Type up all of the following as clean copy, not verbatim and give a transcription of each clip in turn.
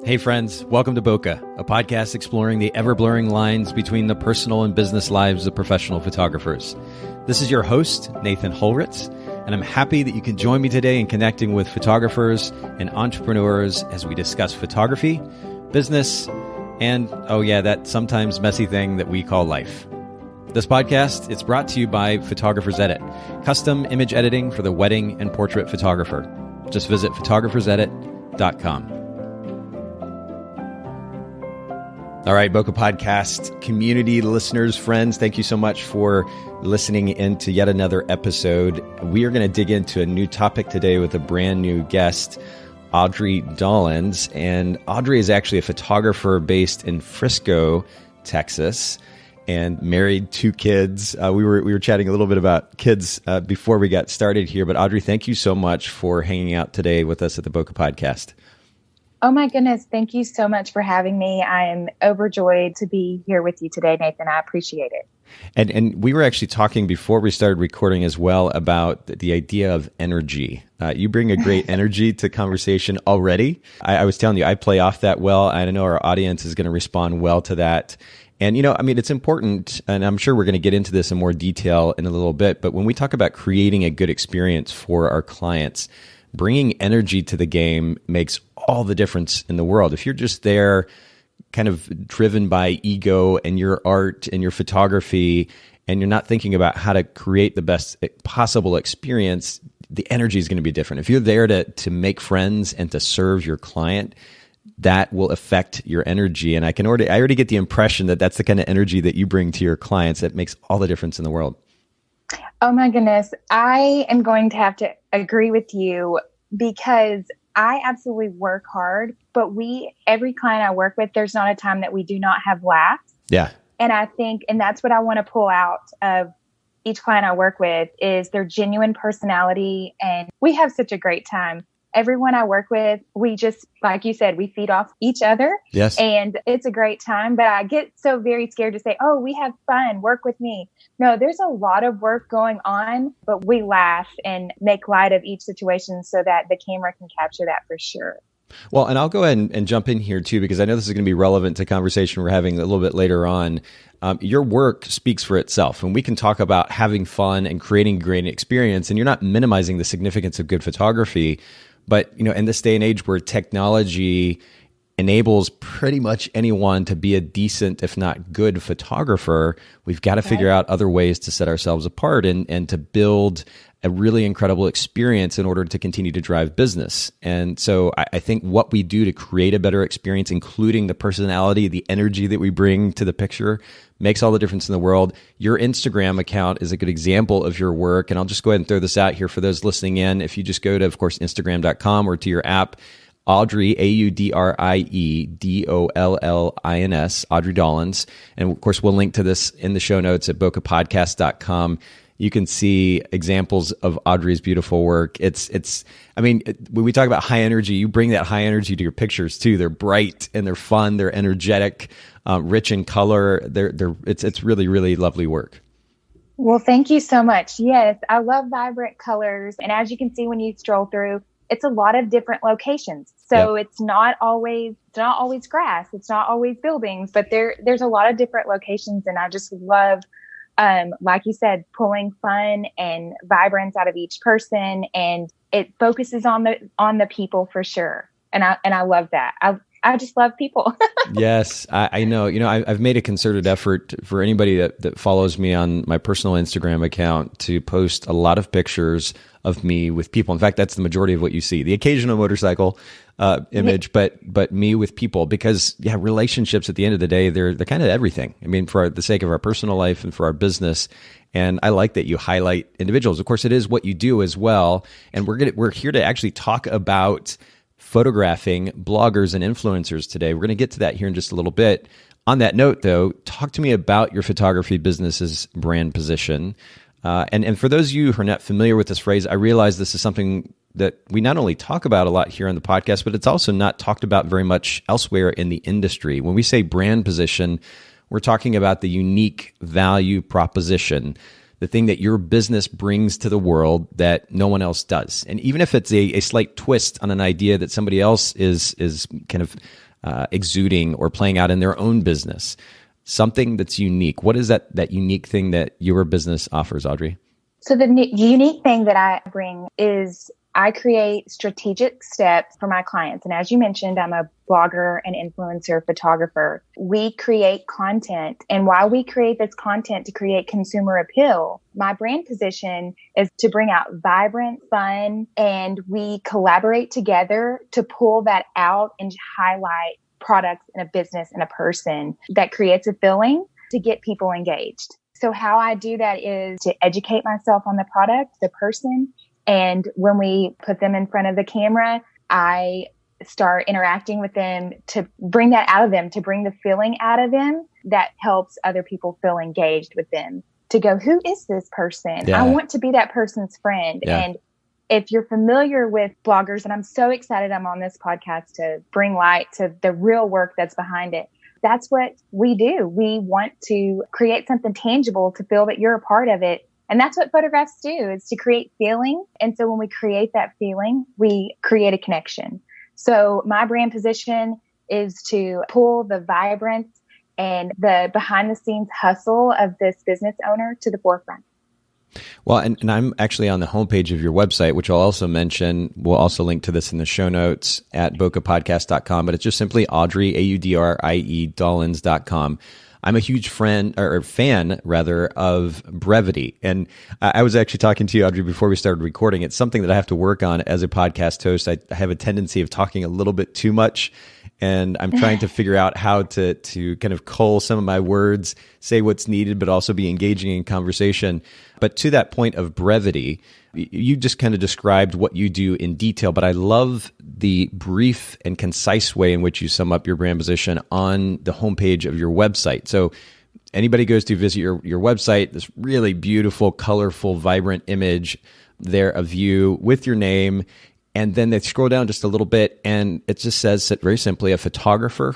Hey friends, welcome to Bokeh, a podcast exploring the ever-blurring lines between the personal and business lives of professional photographers. This is your host, Nathan Holritz, and I'm happy that you can join me today in connecting with photographers and entrepreneurs as we discuss photography, business, and, that sometimes messy thing that we call life. This podcast, it's brought to you by Photographers Edit, custom image editing for the wedding and portrait photographer. Just visit photographersedit.com. All right, Bokeh Podcast community listeners, friends, thank you so much for listening into yet another episode. We are going to dig into a new topic today with a brand new guest, Audrie Dollins. And Audrie is actually a photographer based in Frisco, Texas, and married, 2 kids. We were chatting a little bit about kids before we got started here. But Audrie, thank you so much for hanging out today with us at the Bokeh Podcast. Oh my goodness. Thank you so much for having me. I am overjoyed to be here with you today, Nathan. I appreciate it. And we were actually talking before we started recording as well about the idea of energy. You bring a great energy to conversation already. I was telling you, I play off that well. I know our audience is going to respond well to that. And, it's important, and I'm sure we're going to get into this in more detail in a little bit, but when we talk about creating a good experience for our clients, bringing energy to the game makes all the difference in the world. If you're just there kind of driven by ego and your art and your photography, and you're not thinking about how to create the best possible experience, the energy is going to be different. If you're there to make friends and to serve your client, that will affect your energy. And I already get the impression that that's the kind of energy that you bring to your clients that makes all the difference in the world. Oh my goodness. I am going to have to agree with you because I absolutely work hard, but every client I work with, there's not a time that we do not have laughs. Yeah. And I think, and that's what I want to pull out of each client I work with is their genuine personality. And we have such a great time. Everyone I work with, we just, like you said, we feed off each other. Yes. And it's a great time. But I get so very scared to say, oh, we have fun, work with me. No, there's a lot of work going on, but we laugh and make light of each situation so that the camera can capture that for sure. Well, and I'll go ahead and jump in here too, because I know this is going to be relevant to conversation we're having a little bit later on. Your work speaks for itself, and we can talk about having fun and creating a great experience, and you're not minimizing the significance of good photography. But, in this day and age where technology enables pretty much anyone to be a decent, if not good photographer, we've got to figure out other ways to set ourselves apart and to build a really incredible experience in order to continue to drive business. And so I think what we do to create a better experience, including the personality, the energy that we bring to the picture, makes all the difference in the world. Your Instagram account is a good example of your work. And I'll just go ahead and throw this out here for those listening in. If you just go to, of course, Instagram.com or to your app, Audrie, AudrieDollins, Audrie Dollins. And of course, we'll link to this in the show notes at bokehpodcast.com. You can see examples of Audrie's beautiful work. When we talk about high energy, you bring that high energy to your pictures too. They're bright and they're fun. They're energetic, rich in color. It's really, really lovely work. Well, thank you so much. Yes, I love vibrant colors. And as you can see when you stroll through, it's a lot of different locations. So It's not always grass. It's not always buildings, but there's a lot of different locations. And I just love, like you said, pulling fun and vibrance out of each person. And it focuses on the people for sure. And I love that. I just love people. Yes, I know. I've made a concerted effort for anybody that follows me on my personal Instagram account to post a lot of pictures of me with people. In fact, that's the majority of what you see. The occasional motorcycle image, but me with people, because relationships at the end of the day, they're kind of everything. I mean, for the sake of our personal life and for our business. And I like that you highlight individuals. Of course, it is what you do as well. And we're here to actually talk about photographing bloggers and influencers today. We're going to get to that here in just a little bit. On that note, though, talk to me about your photography business's brand position. And for those of you who are not familiar with this phrase, I realize this is something that we not only talk about a lot here on the podcast, but it's also not talked about very much elsewhere in the industry. When we say brand position, we're talking about the unique value proposition, the thing that your business brings to the world that no one else does. And even if it's a slight twist on an idea that somebody else is kind of exuding or playing out in their own business. Something that's unique. What is that unique thing that your business offers, Audrie? So the unique thing that I bring is I create strategic steps for my clients. And as you mentioned, I'm a blogger and influencer photographer. We create content. And while we create this content to create consumer appeal, my brand position is to bring out vibrant, fun, and we collaborate together to pull that out and highlight products in a business and a person that creates a feeling to get people engaged. So how I do that is to educate myself on the product, the person. And when we put them in front of the camera, I start interacting with them to bring that out of them, to bring the feeling out of them that helps other people feel engaged with them, to go, who is this person? Yeah. I want to be that person's friend. Yeah. And if you're familiar with bloggers, and I'm so excited I'm on this podcast to bring light to the real work that's behind it. That's what we do. We want to create something tangible to feel that you're a part of it. And that's what photographs do, is to create feeling. And so when we create that feeling, we create a connection. So my brand position is to pull the vibrance and the behind the scenes hustle of this business owner to the forefront. Well, and I'm actually on the homepage of your website, which I'll also mention. We'll also link to this in the show notes at bokehpodcast.com, but it's just simply Audrie, Audrie, Dollins.com. I'm a huge fan of brevity. And I was actually talking to you, Audrie, before we started recording. It's something that I have to work on as a podcast host. I have a tendency of talking a little bit too much, and I'm trying to figure out how to kind of cull some of my words, say what's needed, but also be engaging in conversation. But to that point of brevity, you just kind of described what you do in detail, but I love the brief and concise way in which you sum up your brand position on the homepage of your website. So anybody goes to visit your website, this really beautiful, colorful, vibrant image there of you with your name. And then they scroll down just a little bit and it just says very simply, a photographer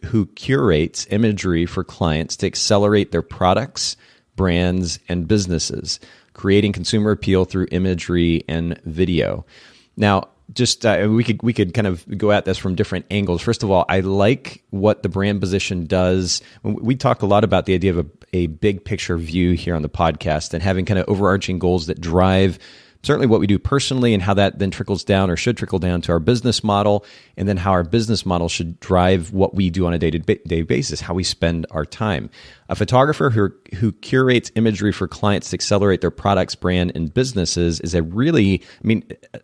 who curates imagery for clients to accelerate their products, brands, and businesses, creating consumer appeal through imagery and video. Now, just we could kind of go at this from different angles. First of all, I like what the brand position does. We talk a lot about the idea of a big picture view here on the podcast and having kind of overarching goals that drive certainly what we do personally and how that then trickles down or should trickle down to our business model, and then how our business model should drive what we do on a day-to-day basis, how we spend our time. A photographer who curates imagery for clients to accelerate their products, brand, and businesses is a really,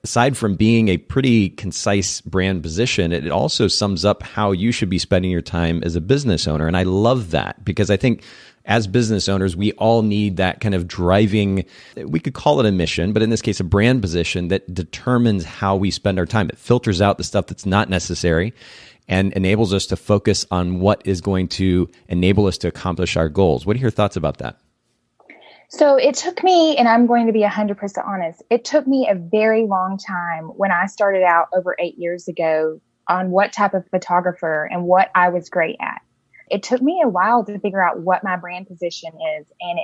aside from being a pretty concise brand position, it also sums up how you should be spending your time as a business owner. And I love that because I think as business owners, we all need that kind of driving, we could call it a mission, but in this case, a brand position that determines how we spend our time. It filters out the stuff that's not necessary and enables us to focus on what is going to enable us to accomplish our goals. What are your thoughts about that? So it took me, and I'm going to be 100% honest, it took me a very long time when I started out over 8 years ago on what type of photographer and what I was great at. It took me a while to figure out what my brand position is. And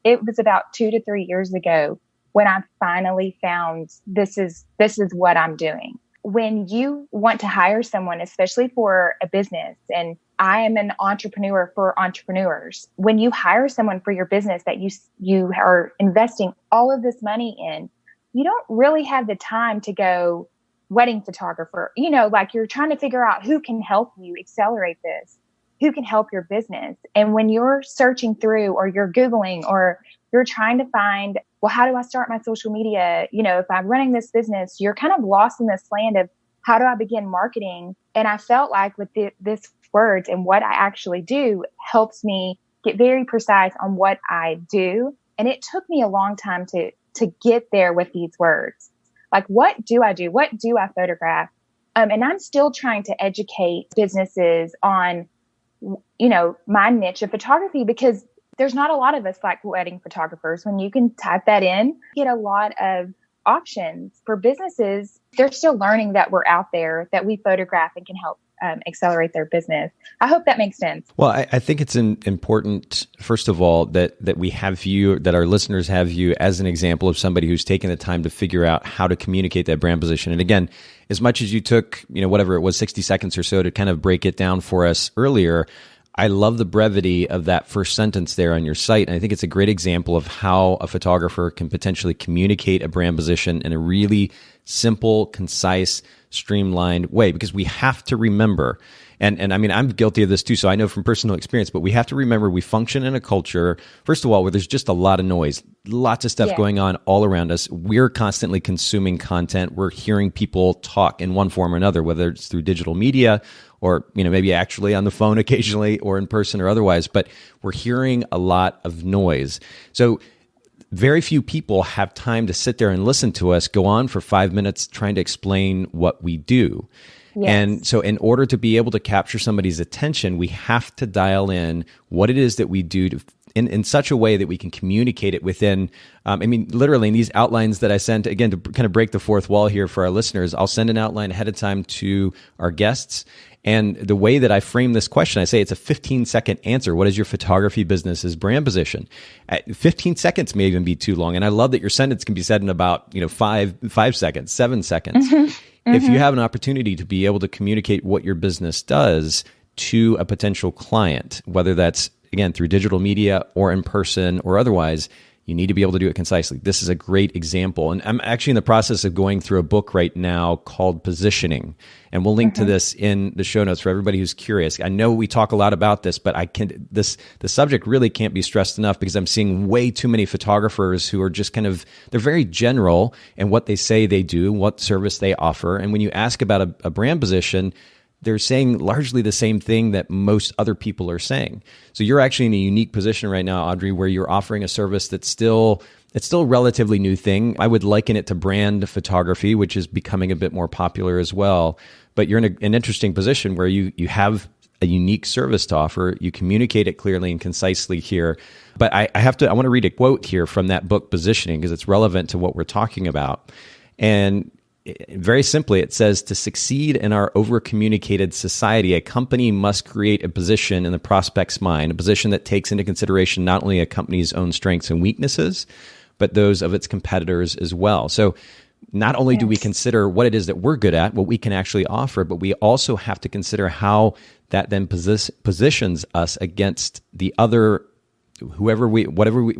it was about 2 to 3 years ago when I finally found this is what I'm doing. When you want to hire someone, especially for a business, and I am an entrepreneur for entrepreneurs, when you hire someone for your business that you are investing all of this money in, you don't really have the time to go wedding photographer. Like you're trying to figure out who can help you accelerate this. Who can help your business. And when you're searching through or you're Googling or you're trying to find, well, how do I start my social media? If I'm running this business, you're kind of lost in this land of how do I begin marketing? And I felt like with this words and what I actually do helps me get very precise on what I do. And it took me a long time to get there with these words. Like, what do I do? What do I photograph? And I'm still trying to educate businesses on my niche of photography, because there's not a lot of us like wedding photographers. When you can type that in, you get a lot of options for businesses. They're still learning that we're out there, that we photograph and can help accelerate their business. I hope that makes sense. Well, I think it's important, first of all, that we have you, that our listeners have you as an example of somebody who's taken the time to figure out how to communicate that brand position. And again, as much as you took, whatever it was, 60 seconds or so to kind of break it down for us earlier, I love the brevity of that first sentence there on your site. And I think it's a great example of how a photographer can potentially communicate a brand position in a really simple, concise, streamlined way, because we have to remember, and I mean, I'm guilty of this too, so I know from personal experience, but we have to remember we function in a culture, first of all, where there's just a lot of noise, lots of stuff going on all around us. We're constantly consuming content. We're hearing people talk in one form or another, whether it's through digital media or, maybe actually on the phone occasionally or in person or otherwise, but we're hearing a lot of noise. So very few people have time to sit there and listen to us go on for 5 minutes trying to explain what we do. Yes. And so in order to be able to capture somebody's attention, we have to dial in what it is that we do in such a way that we can communicate it within, literally in these outlines that I sent, again, to kind of break the fourth wall here for our listeners, I'll send an outline ahead of time to our guests. And the way that I frame this question, I say it's a 15-second answer. What is your photography business's brand position? 15 seconds may even be too long. And I love that your sentence can be said in about 5 seconds, 7 seconds. Mm-hmm. If you have an opportunity to be able to communicate what your business does to a potential client, whether that's, again, through digital media or in person or otherwise, you need to be able to do it concisely. This is a great example. And I'm actually in the process of going through a book right now called Positioning. And we'll link to this in the show notes for everybody who's curious. I know we talk a lot about this, but the subject really can't be stressed enough, because I'm seeing way too many photographers who are just they're very general in what they say they do, what service they offer. And when you ask about a brand position, they're saying largely the same thing that most other people are saying. So you're actually in a unique position right now, Audrie, where you're offering a service that's still a relatively new thing. I would liken it to brand photography, which is becoming a bit more popular as well. But you're in an interesting position where you have a unique service to offer. You communicate it clearly and concisely here. But I want to read a quote here from that book, Positioning, because it's relevant to what we're talking about. And very simply, it says, to succeed in our over-communicated society, a company must create a position in the prospect's mind, a position that takes into consideration not only a company's own strengths and weaknesses, but those of its competitors as well. So not only do we consider what it is that we're good at, what we can actually offer, but we also have to consider how that then positions us against the other, whatever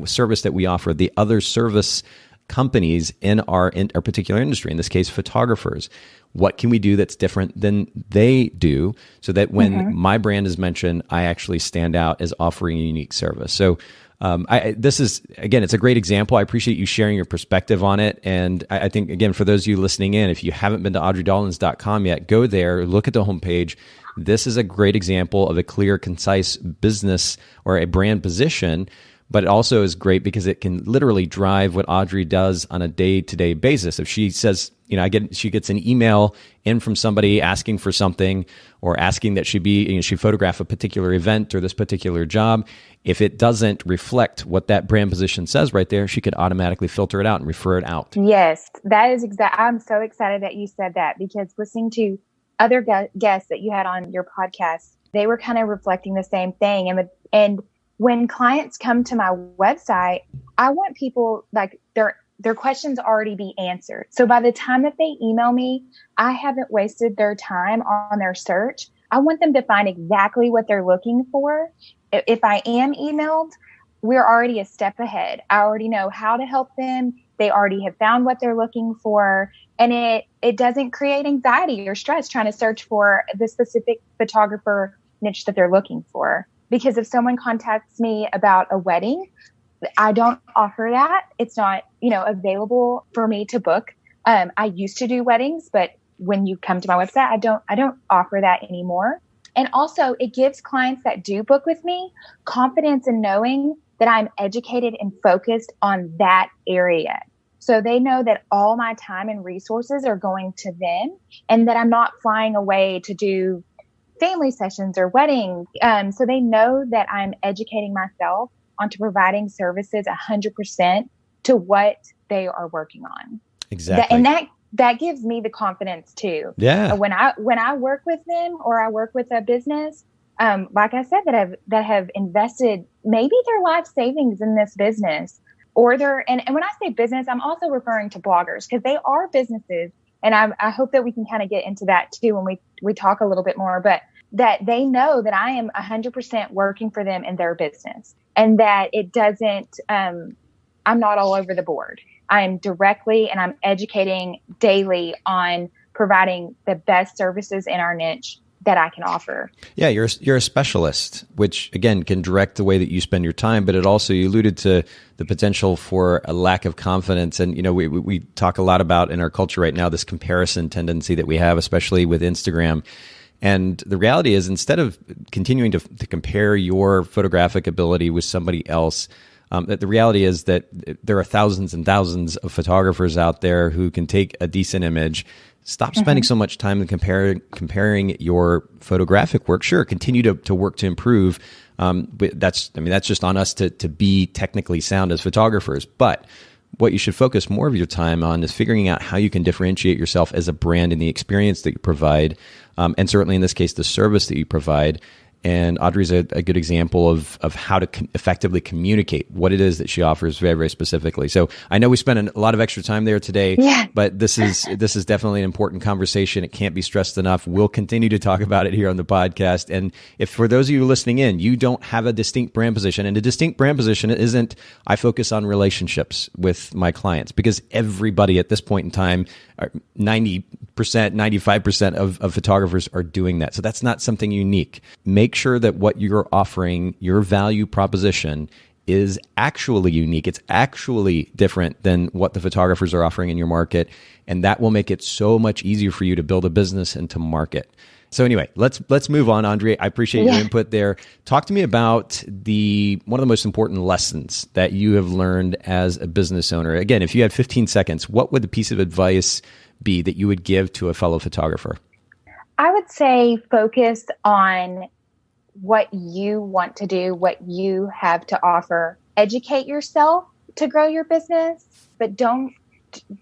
service that we offer, the other service companies in our particular industry, in this case, photographers. What can we do that's different than they do, so that when my brand is mentioned, I actually stand out as offering a unique service? So this is, again, it's a great example. I appreciate you sharing your perspective on it. And I think, again, for those of you listening in, if you haven't been to audriedollins.com yet, go there, look at the homepage. This is a great example of a clear, concise business or a brand position. But it also is great because it can literally drive what Audrie does on a day-to-day basis. If she says, she gets an email in from somebody asking for something, or asking that she photograph a particular event or this particular job, if it doesn't reflect what that brand position says right there, she could automatically filter it out and refer it out. Yes, that is I'm so excited that you said that, because listening to other guests that you had on your podcast, they were kind of reflecting the same thing. And when clients come to my website, I want people, like, their questions already be answered. So by the time that they email me, I haven't wasted their time on their search. I want them to find exactly what they're looking for. If I am emailed, we're already a step ahead. I already know how to help them. They already have found what they're looking for. And it doesn't create anxiety or stress trying to search for the specific photographer niche that they're looking for. Because if someone contacts me about a wedding, I don't offer that. It's not, available for me to book. I used to do weddings, but when you come to my website, I don't offer that anymore. And also, it gives clients that do book with me confidence in knowing that I'm educated and focused on that area. So they know that all my time and resources are going to them, and that I'm not flying away to do family sessions or weddings. So they know that I'm educating myself onto providing services 100% to what they are working on. Exactly. That gives me the confidence too. Yeah. When I work with them or I work with a business, like I said, that have invested maybe their life savings in this business, or and when I say business, I'm also referring to bloggers, because they are businesses. And I hope that we can kind of get into that too when we talk a little bit more, but that they know that I am 100% working for them in their business, and that it doesn't, I'm not all over the board. I am directly, and I'm educating daily on providing the best services in our niche that I can offer. Yeah, you're a specialist, which again can direct the way that you spend your time, but it also, you alluded to the potential for a lack of confidence. And, we talk a lot about in our culture right now, this comparison tendency that we have, especially with Instagram. And the reality is, instead of continuing to compare your photographic ability with somebody else, that the reality is that there are thousands and thousands of photographers out there who can take a decent image. Stop spending so much time in comparing your photographic work. Sure, continue to work to improve. But that's just on us to be technically sound as photographers. But what you should focus more of your time on is figuring out how you can differentiate yourself as a brand in the experience that you provide, and certainly in this case, the service that you provide. And Audrie's a good example of how to effectively communicate what it is that she offers very, very specifically. So I know we spent a lot of extra time there today, but this is definitely an important conversation. It can't be stressed enough. We'll continue to talk about it here on the podcast. And if for those of you listening in, you don't have a distinct brand position, and a distinct brand position isn't, I focus on relationships with my clients, because everybody at this point in time, 90%, 95% of photographers are doing that. So that's not something unique. Make sure that what you're offering, your value proposition, is actually unique. It's actually different than what the photographers are offering in your market. And that will make it so much easier for you to build a business and to market. So anyway, let's move on, Audrie. I appreciate your input there. Talk to me about one of the most important lessons that you have learned as a business owner. Again, if you had 15 seconds, what would the piece of advice be that you would give to a fellow photographer? I would say focus on what you want to do, what you have to offer. Educate yourself to grow your business, but don't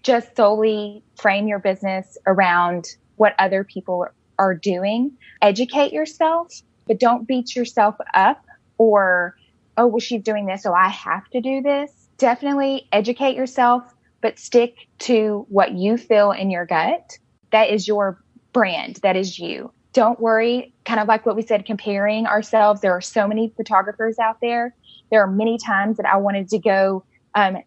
just solely frame your business around what other people are doing. Educate yourself, but don't beat yourself up or, oh, well, she's doing this, so I have to do this. Definitely educate yourself, but stick to what you feel in your gut. That is your brand. That is you. Don't worry, kind of like what we said, comparing ourselves. There are so many photographers out there. There are many times that I wanted to go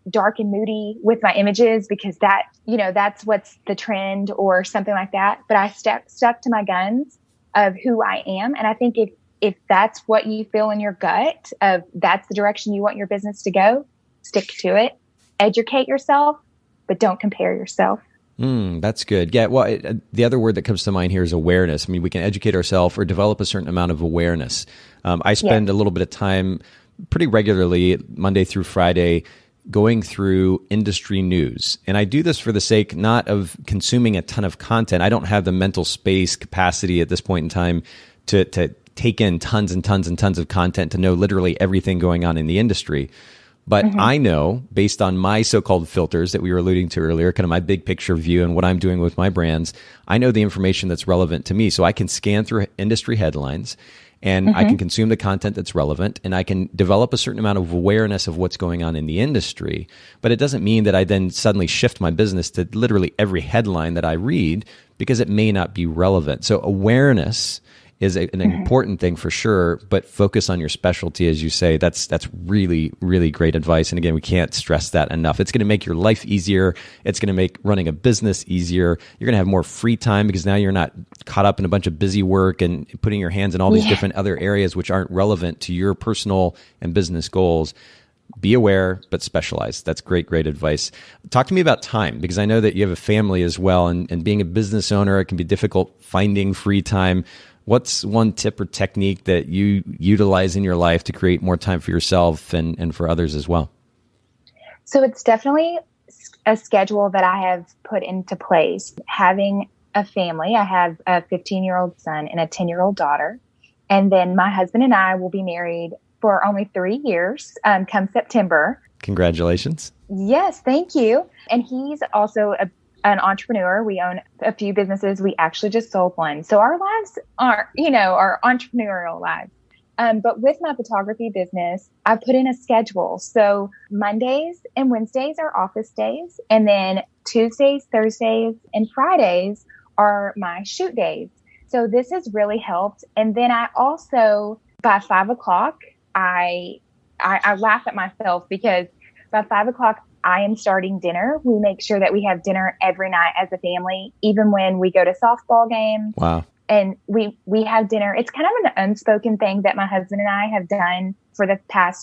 dark and moody with my images because that's what's the trend or something like that. But I stuck to my guns of who I am. And I think if that's what you feel in your gut of that's the direction you want your business to go, stick to it. Educate yourself, but don't compare yourself. That's good. Yeah. Well, the other word that comes to mind here is awareness. I mean, we can educate ourselves or develop a certain amount of awareness. I spend a little bit of time pretty regularly, Monday through Friday, going through industry news. And I do this for the sake not of consuming a ton of content. I don't have the mental space capacity at this point in time to take in tons and tons and tons of content to know literally everything going on in the industry. But I know, based on my so-called filters that we were alluding to earlier, kind of my big picture view and what I'm doing with my brands, I know the information that's relevant to me. So I can scan through industry headlines and I can consume the content that's relevant, and I can develop a certain amount of awareness of what's going on in the industry. But it doesn't mean that I then suddenly shift my business to literally every headline that I read, because it may not be relevant. So awareness is an important thing for sure, but focus on your specialty, as you say. That's really, really great advice. And again, we can't stress that enough. It's going to make your life easier. It's going to make running a business easier. You're going to have more free time because now you're not caught up in a bunch of busy work and putting your hands in all these different other areas which aren't relevant to your personal and business goals. Be aware, but specialize. That's great, great advice. Talk to me about time, because I know that you have a family as well, and being a business owner, it can be difficult finding free time. What's one tip or technique that you utilize in your life to create more time for yourself and for others as well? So it's definitely a schedule that I have put into place. Having a family, I have a 15-year-old son and a 10-year-old daughter. And then my husband and I will be married for only 3 years come September. Congratulations. Yes, thank you. And he's also an entrepreneur. We own a few businesses. We actually just sold one. So our lives are, our entrepreneurial lives. But with my photography business, I put in a schedule. So Mondays and Wednesdays are office days. And then Tuesdays, Thursdays, and Fridays are my shoot days. So this has really helped. And then I also, by 5:00, I laugh at myself because by 5:00, I am starting dinner. We make sure that we have dinner every night as a family, even when we go to softball games. Wow. And we have dinner. It's kind of an unspoken thing that my husband and I have done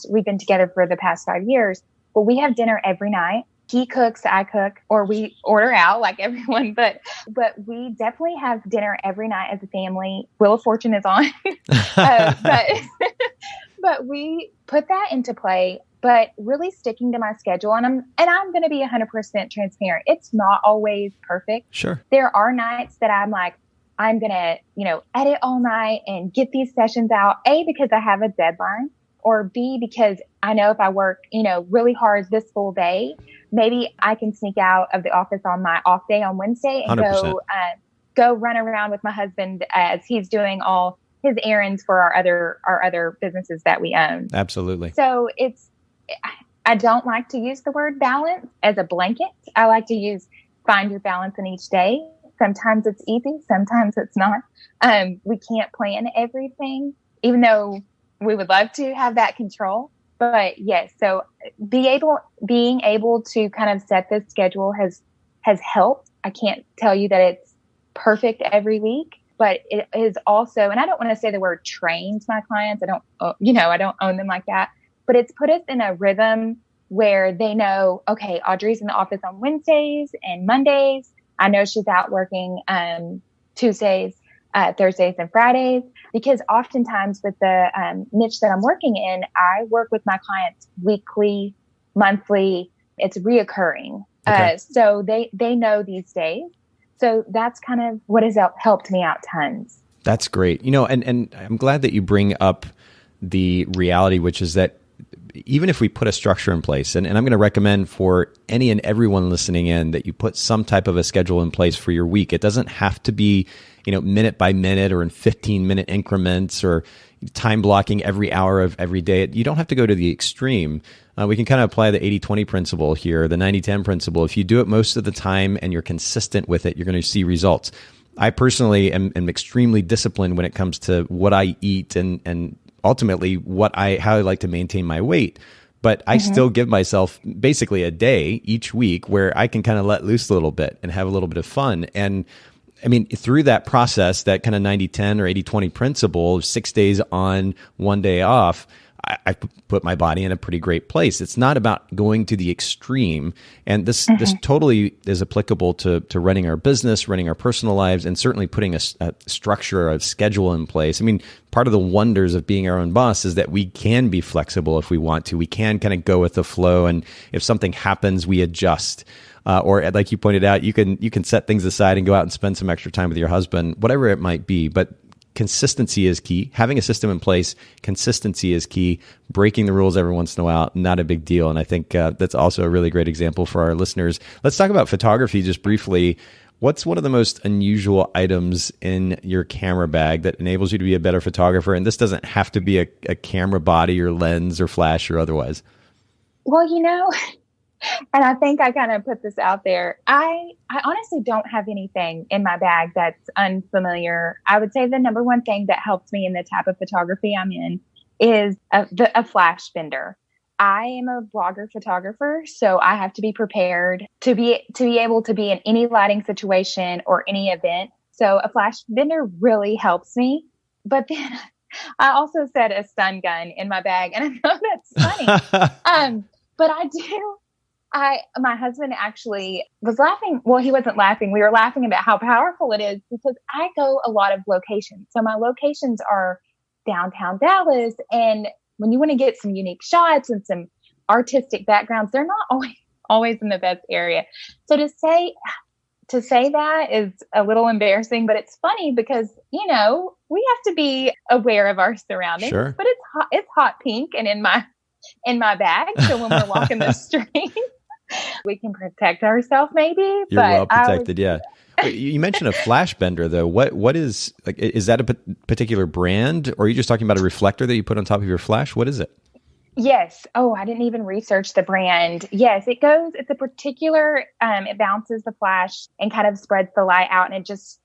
we've been together for the past 5 years, but we have dinner every night. He cooks, I cook, or we order out like everyone, but we definitely have dinner every night as a family. Wheel of Fortune is on, but we put that into play, but really sticking to my schedule. And I'm going to be 100% transparent. It's not always perfect. Sure. There are nights that I'm like, I'm going to, edit all night and get these sessions out, A, because I have a deadline, or B, because I know if I work, really hard this full day, maybe I can sneak out of the office on my off day on Wednesday and 100%. go run around with my husband as he's doing all his errands for our other businesses that we own. Absolutely. So I don't like to use the word balance as a blanket. I like to find your balance in each day. Sometimes it's easy. Sometimes it's not. We can't plan everything, even though we would love to have that control. But yes, so being able to kind of set this schedule has helped. I can't tell you that it's perfect every week, but it is also, and I don't want to say the word trains my clients. I don't own them like that, but it's put us in a rhythm where they know, okay, Audrie's in the office on Wednesdays and Mondays. I know she's out working Tuesdays, Thursdays, and Fridays, because oftentimes with the niche that I'm working in, I work with my clients weekly, monthly. It's reoccurring. Okay. So they know these days. So that's kind of what has helped me out tons. That's great. And I'm glad that you bring up the reality, which is that even if we put a structure in place, and I'm going to recommend for any and everyone listening in that you put some type of a schedule in place for your week. It doesn't have to be, minute by minute or in 15-minute increments or time blocking every hour of every day. You don't have to go to the extreme. We can kind of apply the 80-20 principle here, the 90-10 principle. If you do it most of the time and you're consistent with it, you're going to see results. I personally am extremely disciplined when it comes to what I eat and ultimately how I like to maintain my weight. But I still give myself basically a day each week where I can kind of let loose a little bit and have a little bit of fun. And I mean, through that process, that kind of 90-10 or 80-20 principle, 6 days on, 1 day off, I put my body in a pretty great place. It's not about going to the extreme. And this totally is applicable to running our business, running our personal lives, and certainly putting a structure, a schedule in place. I mean, part of the wonders of being our own boss is that we can be flexible if we want to. We can kind of go with the flow. And if something happens, we adjust. Or like you pointed out, you can set things aside and go out and spend some extra time with your husband, whatever it might be. But consistency is key. Having a system in place, consistency is key. Breaking the rules every once in a while, not a big deal. And I think that's also a really great example for our listeners. Let's talk about photography just briefly. What's one of the most unusual items in your camera bag that enables you to be a better photographer? And this doesn't have to be a camera body or lens or flash or otherwise. Well, and I think I kind of put this out there. I honestly don't have anything in my bag that's unfamiliar. I would say the number one thing that helps me in the type of photography I'm in is a flash fender. I am a blogger photographer, so I have to be prepared to be able to be in any lighting situation or any event. So a flash fender really helps me. But then I also said a stun gun in my bag, and I know that's funny. But I do. My husband actually was laughing. Well, he wasn't laughing. We were laughing about how powerful it is because I go a lot of locations. So my locations are downtown Dallas. And when you want to get some unique shots and some artistic backgrounds, they're not always in the best area. So to say that is a little embarrassing, but it's funny because, we have to be aware of our surroundings. Sure. But it's hot pink and in my in my bag. So when we're walking the street, we can protect ourselves maybe. You're well protected, yeah. Wait, you mentioned a flash bender though. What is, like, is that a particular brand, or are you just talking about a reflector that you put on top of your flash? What is it? Yes. Oh, I didn't even research the brand. Yes, it's a particular, it bounces the flash and kind of spreads the light out, and it just,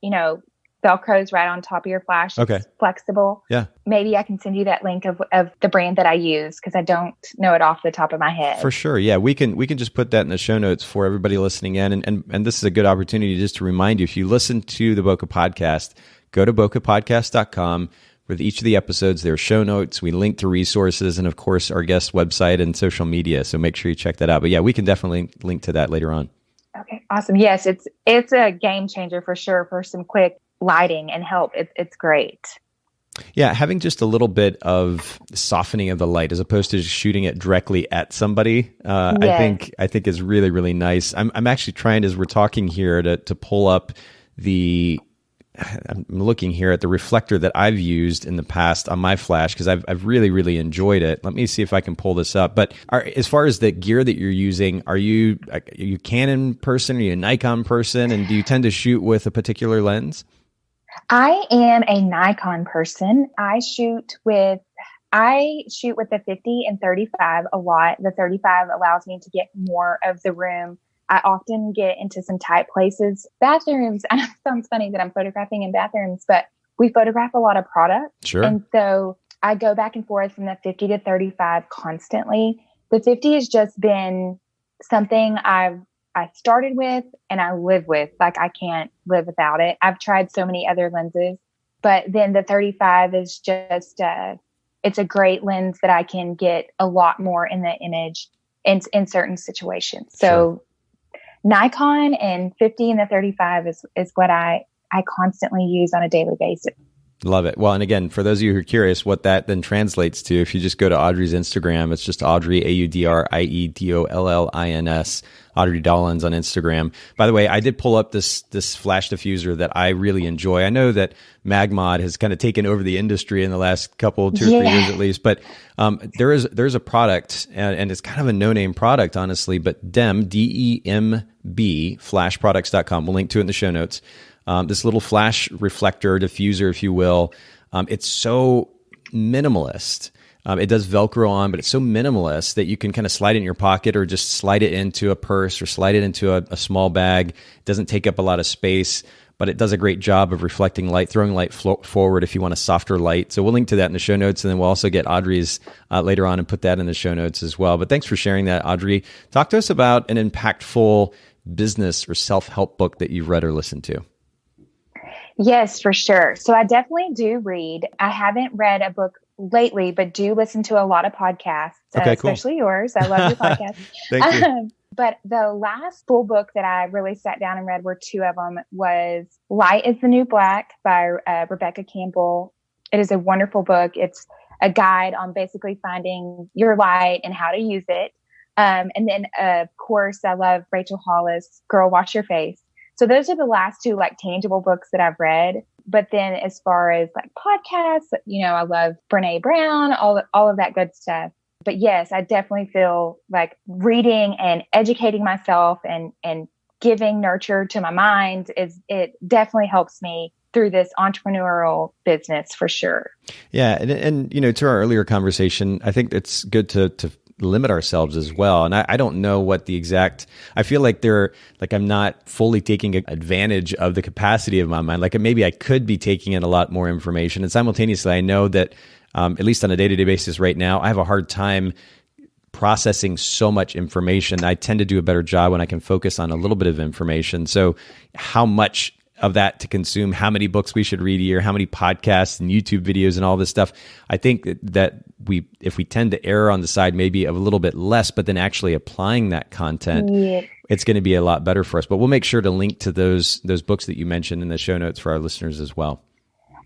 Velcro's right on top of your flash. Okay. It's flexible. Yeah. Maybe I can send you that link of the brand that I use, because I don't know it off the top of my head. For sure. Yeah. We can just put that in the show notes for everybody listening in. And this is a good opportunity just to remind you, if you listen to the Bokeh Podcast, go to bokehpodcast.com. With each of the episodes, there are show notes. We link to resources and, of course, our guest website and social media. So make sure you check that out. But yeah, we can definitely link to that later on. Okay. Awesome. Yes. It's a game changer for sure for some quick lighting and help. It's great. Yeah, having just a little bit of softening of the light as opposed to just shooting it directly at somebody, yes. I think is really, really nice. I'm actually trying, as we're talking here, to pull up I'm looking here at the reflector that I've used in the past on my flash, because I've really, really enjoyed it. Let me see if I can pull this up. But as far as the gear that you're using, are you Canon person? Are you a Nikon person? And do you tend to shoot with a particular lens? I am a Nikon person. I shoot with the 50 and 35 a lot. The 35 allows me to get more of the room. I often get into some tight places. Bathrooms, it sounds funny that I'm photographing in bathrooms, but we photograph a lot of product. Sure. And so I go back and forth from the 50 to 35 constantly. The 50 has just been something I started with and I live with. Like, I can't live without it. I've tried so many other lenses, but then the 35 is just, it's a great lens that I can get a lot more in the image in certain situations. So sure. Nikon and 50 and the 35 is what I constantly use on a daily basis. Love it. Well, and again, for those of you who are curious what that then translates to, if you just go to Audrie's Instagram, it's just Audrie, AudrieDollins, Audrie Dollins on Instagram. By the way, I did pull up this flash diffuser that I really enjoy. I know that MagMod has kind of taken over the industry in the last couple, 2 or 3 years at least, but there's a product, and it's kind of a no-name product, honestly, but DEMB, flashproducts.com. We'll link to it in the show notes. This little flash reflector diffuser, if you will. It's so minimalist. It does Velcro on, but it's so minimalist that you can kind of slide it in your pocket or just slide it into a purse or slide it into a small bag. It doesn't take up a lot of space, but it does a great job of reflecting light, throwing light forward if you want a softer light. So we'll link to that in the show notes, and then we'll also get Audrie's later on and put that in the show notes as well. But thanks for sharing that, Audrie. Talk to us about an impactful business or self-help book that you've read or listened to. Yes, for sure. So I definitely do read. I haven't read a book lately, but do listen to a lot of podcasts, especially yours. I love your podcast. Thank you. But the last full book that I really sat down and read were 2 of them was Light is the New Black by Rebecca Campbell. It is a wonderful book. It's a guide on basically finding your light and how to use it. And then, of course, I love Rachel Hollis, Girl, Wash Your Face. So those are the last 2 like tangible books that I've read. But then as far as like podcasts, I love Brene Brown, all of that good stuff. But yes, I definitely feel like reading and educating myself and giving nurture to my mind it definitely helps me through this entrepreneurial business for sure. Yeah. And to our earlier conversation, I think it's good to limit ourselves as well. And I don't know what the exact, I feel like I'm not fully taking advantage of the capacity of my mind. Like maybe I could be taking in a lot more information. And simultaneously, I know that at least on a day-to-day basis right now, I have a hard time processing so much information. I tend to do a better job when I can focus on a little bit of information. So how much of that to consume, how many books we should read a year, how many podcasts and YouTube videos and all this stuff. I think that if we tend to err on the side maybe of a little bit less, but then actually applying that content, it's going to be a lot better for us. But we'll make sure to link to those books that you mentioned in the show notes for our listeners as well.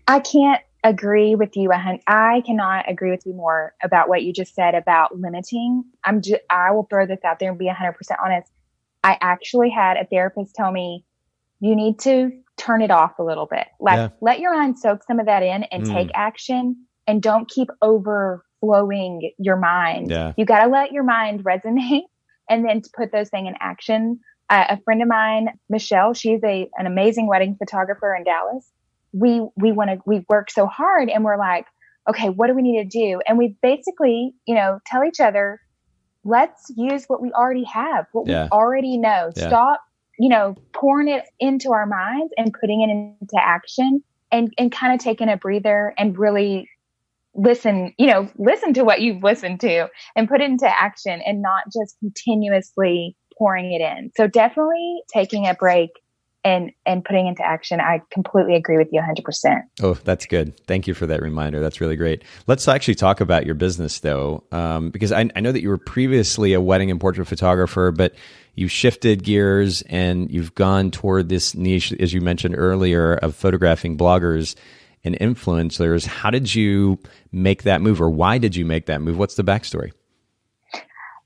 I can't agree with you. I cannot agree with you more about what you just said about limiting. I will throw this out there and be 100% honest. I actually had a therapist tell me, you need to turn it off a little bit. Let your mind soak some of that in and take action, and don't keep over flowing your mind. Yeah. You got to let your mind resonate and then to put those things in action. A friend of mine, Michelle, she's an amazing wedding photographer in Dallas. We work so hard and we're like, okay, what do we need to do? And we basically, tell each other, let's use what we already have, what we already know. Yeah. Stop, pouring it into our minds and putting it into action and kind of taking a breather and really listen to what you've listened to and put it into action and not just continuously pouring it in. So definitely taking a break and putting into action. I completely agree with you 100%. Oh, that's good. Thank you for that reminder. That's really great. Let's actually talk about your business though, because I know that you were previously a wedding and portrait photographer, but you shifted gears and you've gone toward this niche, as you mentioned earlier, of photographing bloggers and influencers. How did you make that move, or why did you make that move? What's the backstory?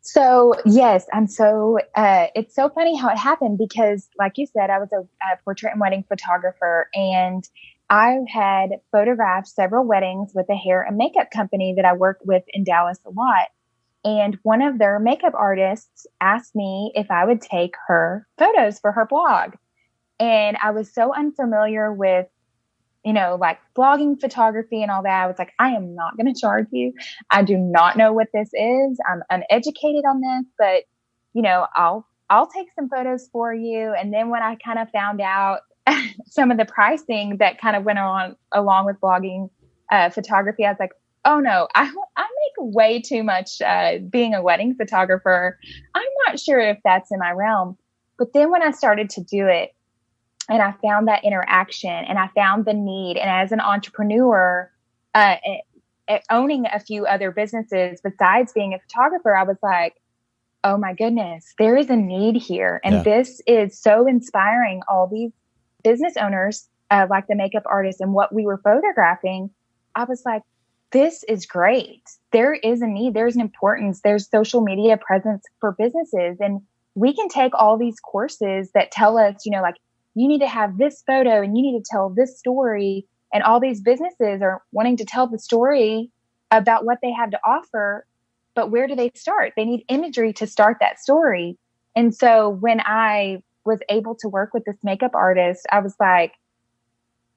So yes, it's so funny how it happened because like you said, I was a portrait and wedding photographer, and I had photographed several weddings with a hair and makeup company that I worked with in Dallas a lot. And one of their makeup artists asked me if I would take her photos for her blog. And I was so unfamiliar with like blogging photography and all that. I was like, I am not going to charge you. I do not know what this is. I'm uneducated on this, but I'll take some photos for you. And then when I kind of found out some of the pricing that kind of went on along with blogging photography, I was like, oh no, I make way too much being a wedding photographer. I'm not sure if that's in my realm. But then when I started to do it, and I found that interaction and I found the need. And as an entrepreneur, owning a few other businesses besides being a photographer, I was like, oh my goodness, there is a need here. And this is so inspiring. All these business owners, like the makeup artists and what we were photographing, I was like, this is great. There is a need. There's an importance. There's social media presence for businesses. And we can take all these courses that tell us, like, you need to have this photo and you need to tell this story. And all these businesses are wanting to tell the story about what they have to offer. But where do they start? They need imagery to start that story. And so when I was able to work with this makeup artist, I was like,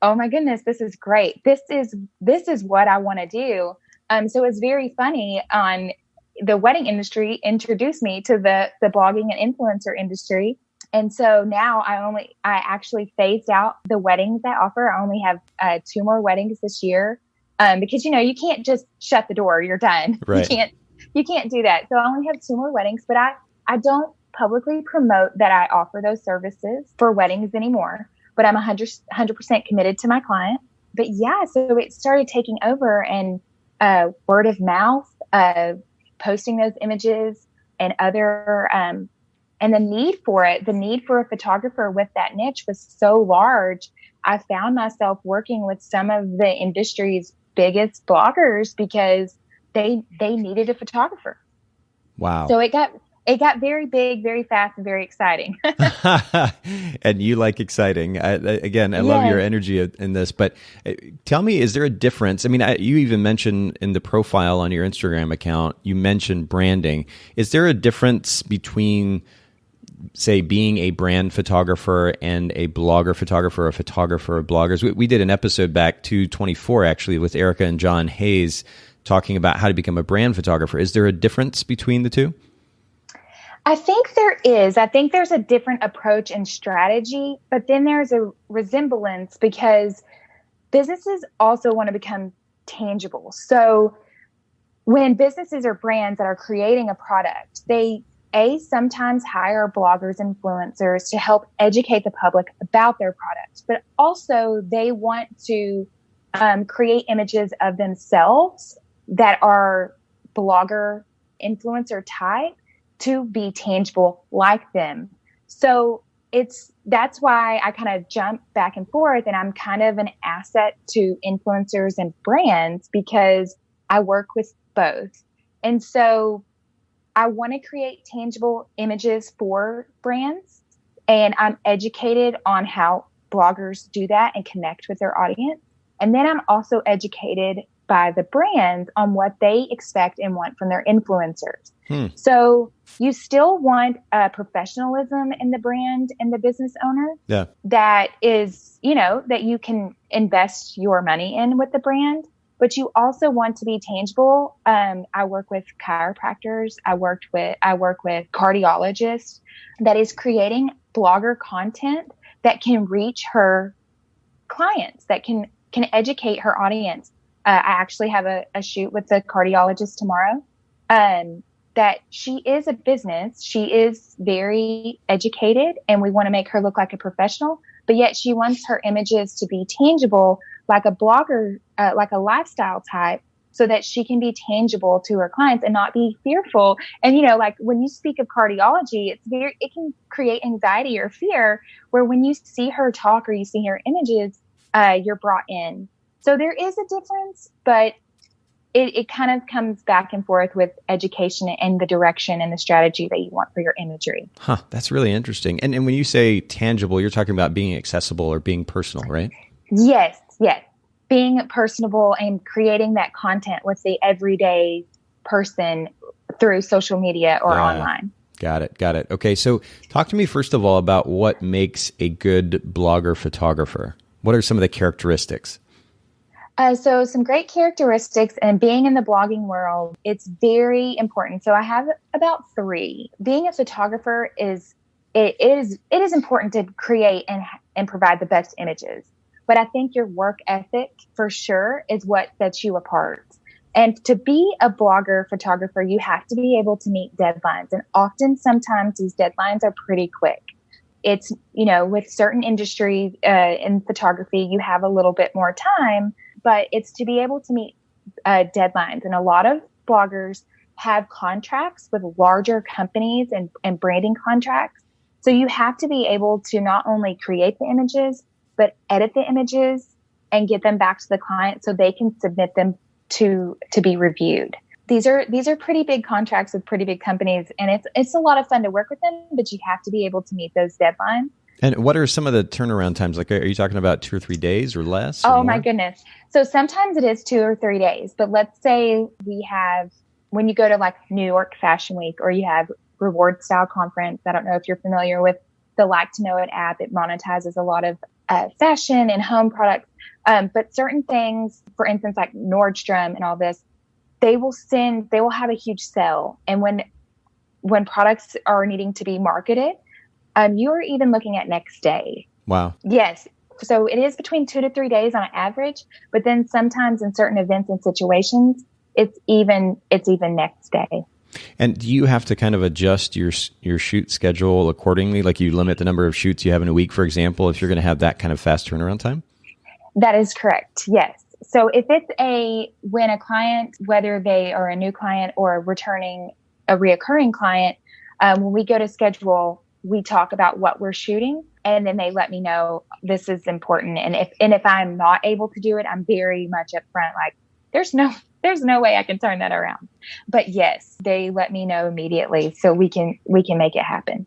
oh my goodness, this is great. This is what I want to do. So it's very funny on the wedding industry introduced me to the blogging and influencer industry. And so now I actually phased out the weddings I offer. I only have 2 more weddings this year because, you can't just shut the door. You're done. Right. You can't do that. So I only have 2 more weddings, but I don't publicly promote that I offer those services for weddings anymore, but I'm 100% committed to my client. But yeah, so it started taking over and word of mouth, posting those images and other and the need for a photographer with that niche was so large. I found myself working with some of the industry's biggest bloggers because they needed a photographer. Wow. So it got very big, very fast, and very exciting. And you like exciting. I love your energy in this, but tell me, is there a difference? I mean, you even mentioned in the profile on your Instagram account, you mentioned branding. Is there a difference between, say, being a brand photographer and a blogger photographer, a photographer of bloggers? We did an episode back 224 actually with Erica and John Hayes talking about how to become a brand photographer. Is there a difference between the two? I think there is. I think there's a different approach and strategy, but then there's a resemblance because businesses also want to become tangible. So when businesses or brands that are creating a product, they sometimes hire bloggers, influencers to help educate the public about their product, but also they want to create images of themselves that are blogger, influencer type to be tangible like them. So that's why I kind of jump back and forth, and I'm kind of an asset to influencers and brands because I work with both. And so I want to create tangible images for brands, and I'm educated on how bloggers do that and connect with their audience. And then I'm also educated by the brands on what they expect and want from their influencers. So you still want professionalism in the brand and the business owner that is, that you can invest your money in with the brand, but you also want to be tangible. I work with chiropractors. I work with cardiologists that is creating blogger content that can reach her clients, that can educate her audience. I actually have a shoot with the cardiologist tomorrow. That she is a business. She is very educated and we want to make her look like a professional, but yet she wants her images to be tangible, like a blogger, like a lifestyle type, so that she can be tangible to her clients and not be fearful. And, like when you speak of cardiology, it can create anxiety or fear where when you see her talk or you see her images, you're brought in. So there is a difference, but it kind of comes back and forth with education and the direction and the strategy that you want for your imagery. Huh. That's really interesting. And when you say tangible, you're talking about being accessible or being personal, right? Yes. Being personable and creating that content with the everyday person through social media or online. Got it. Okay. So talk to me first of all about what makes a good blogger photographer. What are some of the characteristics? So some great characteristics, and being in the blogging world, it's very important. So I have about 3. Being a photographer is important to create and provide the best images. But I think your work ethic for sure is what sets you apart. And to be a blogger photographer, you have to be able to meet deadlines. And sometimes these deadlines are pretty quick. It's, with certain industries in photography, you have a little bit more time, but it's to be able to meet deadlines. And a lot of bloggers have contracts with larger companies and branding contracts. So you have to be able to not only create the images, but edit the images and get them back to the client so they can submit them to be reviewed. These are pretty big contracts with pretty big companies, and it's a lot of fun to work with them, but you have to be able to meet those deadlines. And what are some of the turnaround times? Like, are you talking about 2 or 3 days or less? Oh, my goodness. So sometimes it is 2 or 3 days, but let's say when you go to like New York Fashion Week or you have Reward Style Conference. I don't know if you're familiar with the Like to Know It app. It monetizes a lot of fashion and home products. But certain things, for instance, like Nordstrom and all this, they will have a huge sale. And when products are needing to be marketed, you are even looking at next day. Wow. Yes. So it is between 2 to 3 days on average, but then sometimes in certain events and situations, it's even next day. And do you have to kind of adjust your shoot schedule accordingly? Like you limit the number of shoots you have in a week, for example, if you're going to have that kind of fast turnaround time? That is correct. Yes. So if it's when a client, whether they are a new client or a reoccurring client, when we go to schedule, we talk about what we're shooting, and then they let me know this is important. And if I'm not able to do it, I'm very much upfront. Like there's no way I can turn that around. But yes, they let me know immediately so we can make it happen.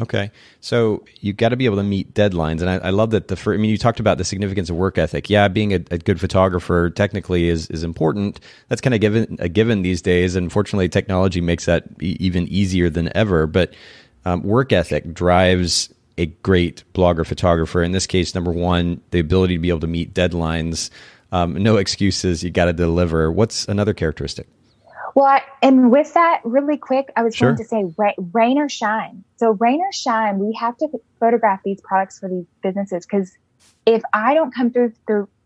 Okay. So you got to be able to meet deadlines. And I love that you talked about the significance of work ethic. Yeah, being a good photographer technically is important. That's kind of a given these days. And fortunately, technology makes that even easier than ever. But work ethic drives a great blogger photographer. In this case, number one, the ability to be able to meet deadlines. No excuses. You got to deliver. What's another characteristic? Well, and with that, really quick, I was Sure. going to say rain or shine. So rain or shine, we have to photograph these products for these businesses, because if I don't come through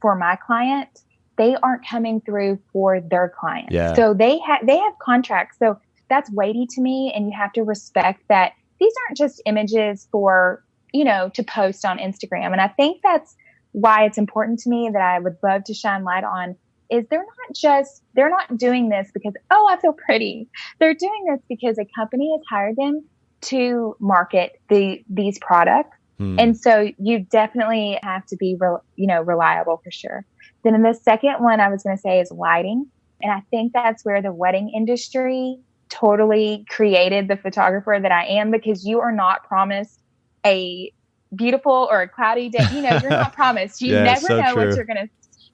for my client, they aren't coming through for their client. Yeah. So they have contracts. So that's weighty to me, and you have to respect that these aren't just images for, to post on Instagram. And I think that's why it's important to me that I would love to shine light on is they're not doing this because, oh, I feel pretty. They're doing this because a company has hired them to market these products. And so you definitely have to be, reliable for sure. Then the second one I was going to say is lighting. And I think that's where the wedding industry totally created the photographer that I am, because you are not promised a beautiful or a cloudy day. You're not promised. You Yeah, never so know true. what you're going to.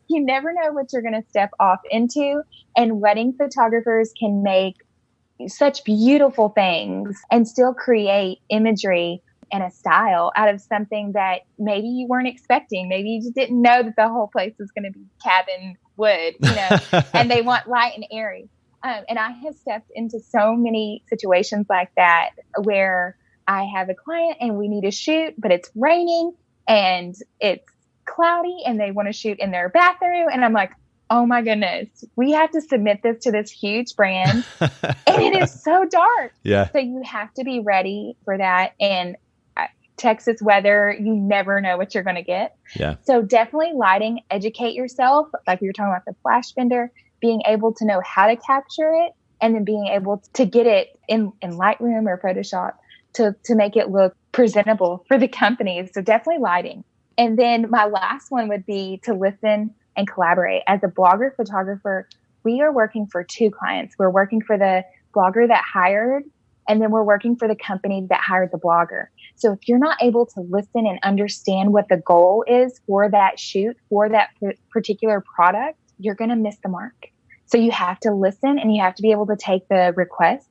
You never know what you're going to step off into. And wedding photographers can make such beautiful things and still create imagery and a style out of something that maybe you weren't expecting. Maybe you just didn't know that the whole place was going to be cabin wood, and they want light and airy. And I have stepped into so many situations like that where I have a client and we need a shoot, but it's raining and it's cloudy and they want to shoot in their bathroom. And I'm like, oh my goodness, we have to submit this to this huge brand. And it is so dark. Yeah. So you have to be ready for that. And Texas weather, you never know what you're going to get. Yeah. So definitely lighting, educate yourself. Like we were talking about the flash bender, being able to know how to capture it and then being able to get it in Lightroom or Photoshop to make it look presentable for the company. So definitely lighting. And then my last one would be to listen and collaborate. As a blogger photographer, we are working for two clients. We're working for the blogger that hired, and then we're working for the company that hired the blogger. So if you're not able to listen and understand what the goal is for that shoot, for that particular product, you're going to miss the mark. So you have to listen and you have to be able to take the request.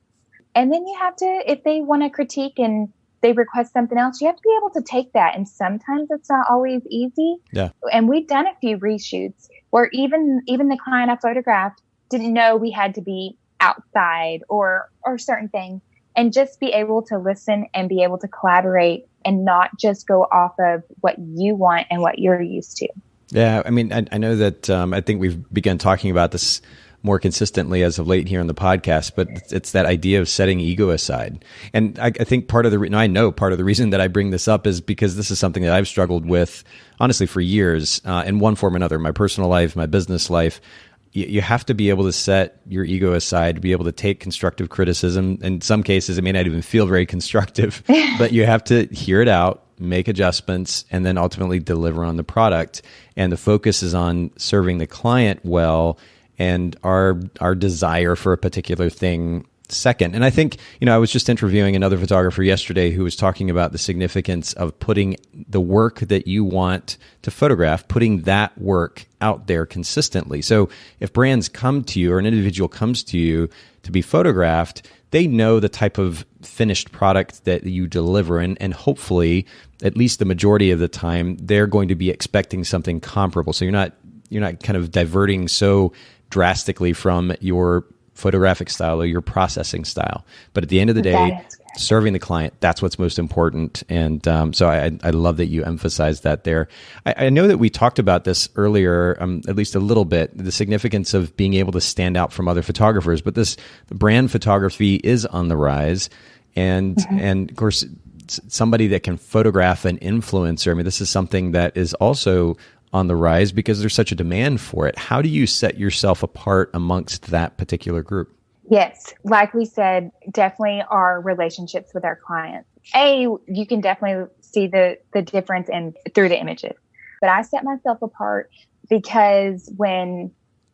And then you have to, if they want to critique and they request something else, you have to be able to take that. And sometimes it's not always easy. Yeah. And we've done a few reshoots where even the client I photographed didn't know we had to be outside or certain things, and just be able to listen and be able to collaborate and not just go off of what you want and what you're used to. Yeah. I mean, I know that I think we've begun talking about this more consistently as of late here on the podcast, but it's that idea of setting ego aside. And I think part of the reason that I bring this up is because this is something that I've struggled with, honestly, for years, in one form or another, my personal life, my business life. You have to be able to set your ego aside, to be able to take constructive criticism. In some cases, it may not even feel very constructive, but you have to hear it out, make adjustments, and then ultimately deliver on the product. And the focus is on serving the client well and our desire for a particular thing second. And I think, I was just interviewing another photographer yesterday who was talking about the significance of putting the work that you want to photograph, putting that work out there consistently. So if brands come to you or an individual comes to you to be photographed, they know the type of finished product that you deliver. And hopefully, at least the majority of the time, they're going to be expecting something comparable. So you're not kind of diverting so drastically from your photographic style or your processing style. But at the end of the day, serving the client, that's what's most important. And so I love that you emphasized that there. I know that we talked about this earlier, at least a little bit, the significance of being able to stand out from other photographers. But this brand photography is on the rise. And of course, somebody that can photograph an influencer, I mean, this is something that is also on the rise because there's such a demand for it. How do you set yourself apart amongst that particular group? Yes. Like we said, definitely our relationships with our clients. You can definitely see the difference through the images. But I set myself apart because when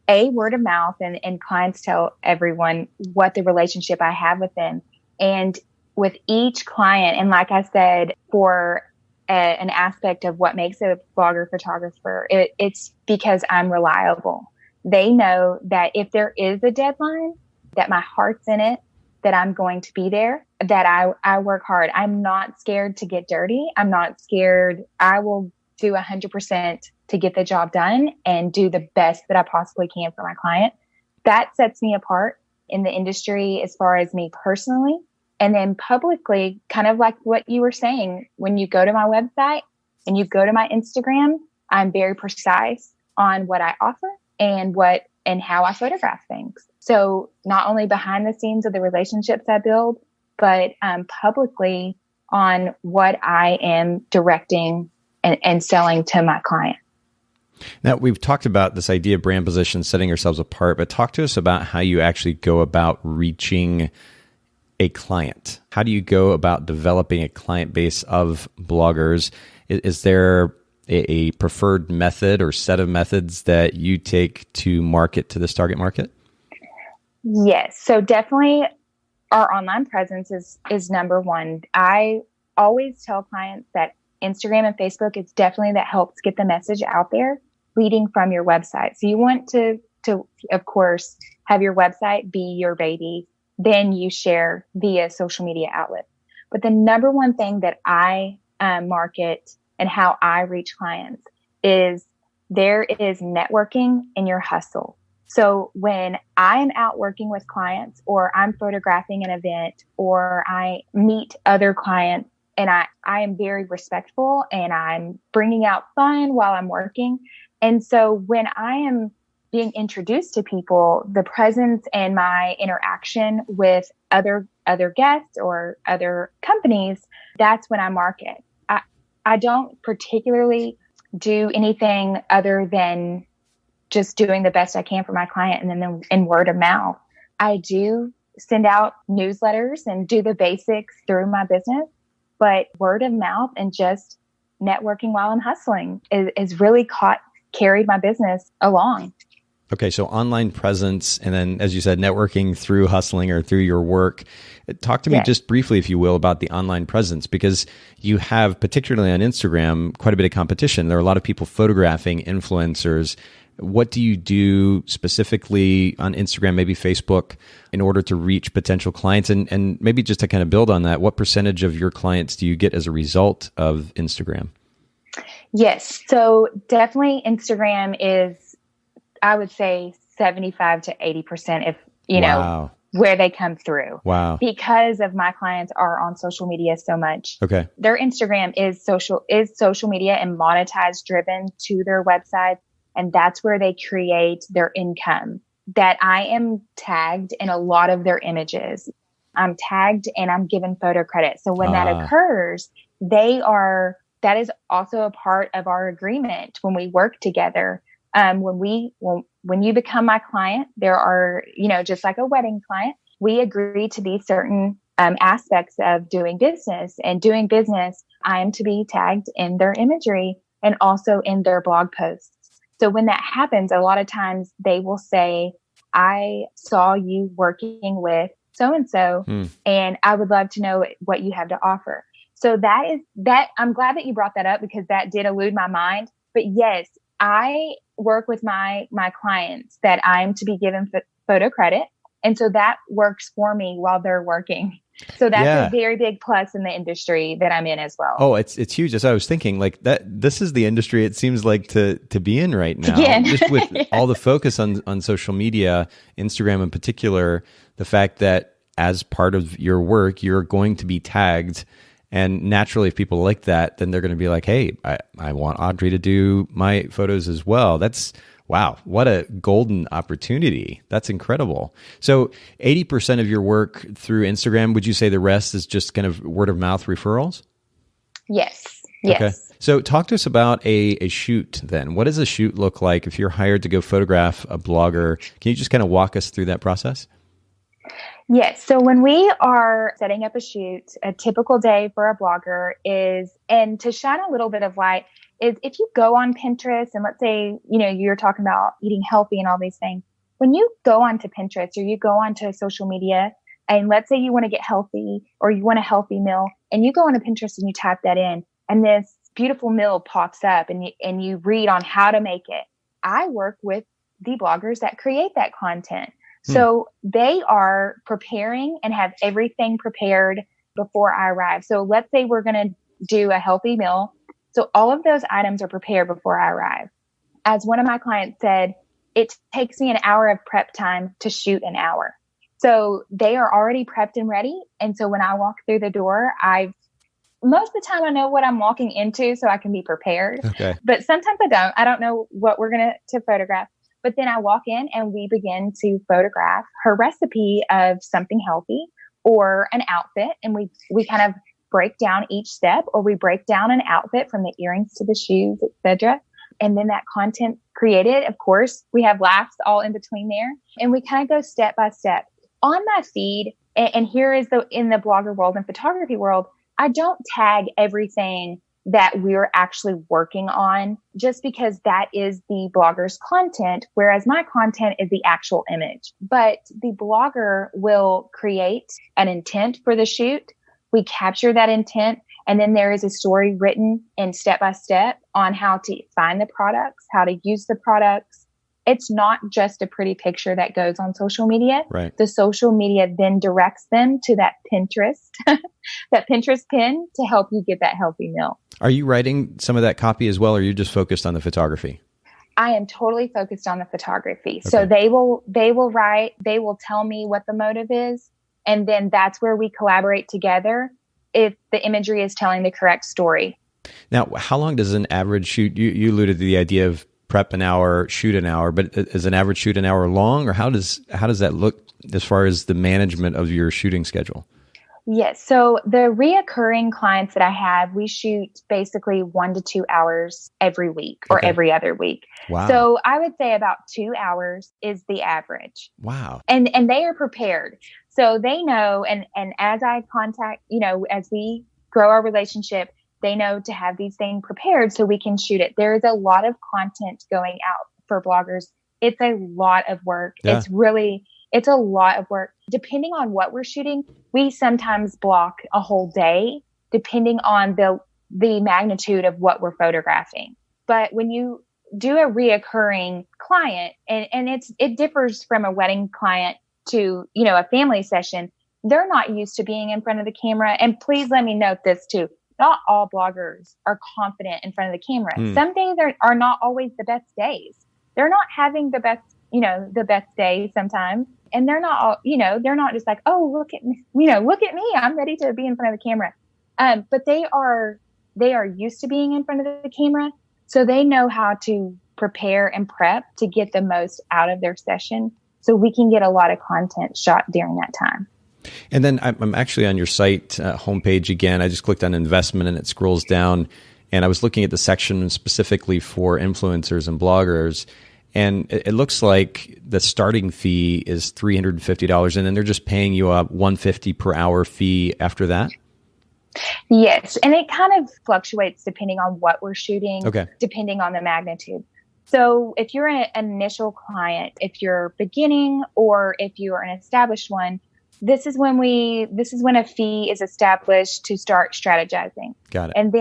word of mouth and clients tell everyone what the relationship I have with them. And with each client, and like I said, for an aspect of what makes a blogger photographer, it's because I'm reliable. They know that if there is a deadline, that my heart's in it, that I'm going to be there, that I work hard. I'm not scared to get dirty. I'm not scared. I will do 100% to get the job done and do the best that I possibly can for my client. That sets me apart in the industry as far as me personally. And then publicly, kind of like what you were saying, when you go to my website and you go to my Instagram, I'm very precise on what I offer and how I photograph things. So not only behind the scenes of the relationships I build, but publicly on what I am directing and selling to my client. Now, we've talked about this idea of brand position, setting yourselves apart, but talk to us about how you actually go about reaching a client. How do you go about developing a client base of bloggers? Is there a preferred method or set of methods that you take to market to this target market? Yes. So definitely our online presence is number one. I always tell clients that Instagram and Facebook is definitely that helps get the message out there. leading from your website. So you want to, of course, have your website be your baby. Then you share via social media outlets. But the number one thing that I market and how I reach clients is there is networking in your hustle. So when I'm out working with clients or I'm photographing an event or I meet other clients and I am very respectful and I'm bringing out fun while I'm working. And so when I am being introduced to people, the presence and my interaction with other guests or other companies, that's when I market. I don't particularly do anything other than just doing the best I can for my client and then in word of mouth. I do send out newsletters and do the basics through my business, but word of mouth and just networking while I'm hustling is really carried my business along. Okay, so online presence, and then, as you said, networking through hustling or through your work. Talk to me just briefly, if you will, about the online presence, because you have, particularly on Instagram, quite a bit of competition. There are a lot of people photographing influencers. What do you do specifically on Instagram, maybe Facebook, in order to reach potential clients? And maybe just to kind of build on that, what percentage of your clients do you get as a result of Instagram? Yes, so definitely Instagram is, I would say 75 to 80%, if you know, where they come through. Wow. Because of my clients are on social media so much. Okay. Their Instagram is social media and monetized driven to their website. And that's where they create their income. That I am tagged in a lot of their images. I'm tagged and I'm given photo credit. So when that occurs, that is also a part of our agreement when we work together. When you become my client, there are, just like a wedding client, we agree to these certain aspects of doing business. And doing business, I am to be tagged in their imagery and also in their blog posts. So when that happens, a lot of times they will say, I saw you working with so-and-so, and I would love to know what you have to offer. So that I'm glad that you brought that up because that did elude my mind. But yes, I work with my clients that I'm to be given photo credit. And so that works for me while they're working. So that's a very big plus in the industry that I'm in as well. Oh, it's huge. As I was thinking, like that, this is the industry it seems like to be in right now. Just with all the focus on social media, Instagram in particular, the fact that as part of your work, you're going to be tagged. And naturally, if people like that, then they're going to be like, hey, I want Audrie to do my photos as well. Wow, what a golden opportunity. That's incredible. So 80% of your work through Instagram, would you say the rest is just kind of word of mouth referrals? Yes. Okay. So talk to us about a shoot then. What does a shoot look like if you're hired to go photograph a blogger? Can you just kind of walk us through that process? Yes. So when we are setting up a shoot, a typical day for a blogger is, and to shine a little bit of light, is if you go on Pinterest and let's say, you're talking about eating healthy and all these things. When you go onto Pinterest or you go onto social media and let's say you want to get healthy or you want a healthy meal and you go onto Pinterest and you type that in and this beautiful meal pops up and you read on how to make it. I work with the bloggers that create that content. So they are preparing and have everything prepared before I arrive. So let's say we're going to do a healthy meal. So all of those items are prepared before I arrive. As one of my clients said, it takes me an hour of prep time to shoot an hour. So they are already prepped and ready. And so when I walk through the door, most of the time I know what I'm walking into so I can be prepared. Okay. But sometimes I don't. I don't know what we're going to photograph. But then I walk in and we begin to photograph her recipe of something healthy or an outfit. And we kind of break down each step or we break down an outfit from the earrings to the shoes, etc. And then that content created, of course, we have laughs all in between there. And we kind of go step by step. On my feed, and here is in the blogger world and photography world, I don't tag everything that we're actually working on just because that is the blogger's content, whereas my content is the actual image. But the blogger will create an intent for the shoot. We capture that intent And then there is a story written in step by step on how to find the products, how to use the products. It's not just a pretty picture that goes on social media. Right. The social media then directs them to that Pinterest, that Pinterest pin to help you get that healthy meal. Are you writing some of that copy as well, or are you just focused on the photography? I am totally focused on the photography. Okay. So they will write, they will tell me what the motive is. And then that's where we collaborate together if the imagery is telling the correct story. Now, how long does an average shoot, you alluded to the idea of prep an hour, shoot an hour, but is an average shoot an hour long, or how does that look as far as the management of your shooting schedule? Yes. So the reoccurring clients that I have, we shoot basically 1 to 2 hours every week or every other week. Wow. So I would say about 2 hours is the average. Wow. And they are prepared. So they know, and as I contact, as we grow our relationship, they know to have these things prepared so we can shoot it. There is a lot of content going out for bloggers. It's a lot of work. Yeah. It's a lot of work. Depending on what we're shooting, we sometimes block a whole day, depending on the magnitude of what we're photographing. But when you do a reoccurring client, and it differs from a wedding client to, a family session, they're not used to being in front of the camera. And please let me note this too. Not all bloggers are confident in front of the camera. Some days are not always the best days. They're not having the best day sometimes. And they're not all, they're not just like, oh, look at me, look at me. I'm ready to be in front of the camera. But they are used to being in front of the camera. So they know how to prepare and prep to get the most out of their session. So we can get a lot of content shot during that time. And then I'm actually on your site homepage again. I just clicked on investment and it scrolls down. And I was looking at the section specifically for influencers and bloggers. And it looks like the starting fee is $350, and then they're just paying you a $150 per hour fee after that? Yes. And it kind of fluctuates depending on what we're shooting, depending on the magnitude. So if you're an initial client, if you're beginning or if you're an established one, this is when a fee is established to start strategizing. Got it. And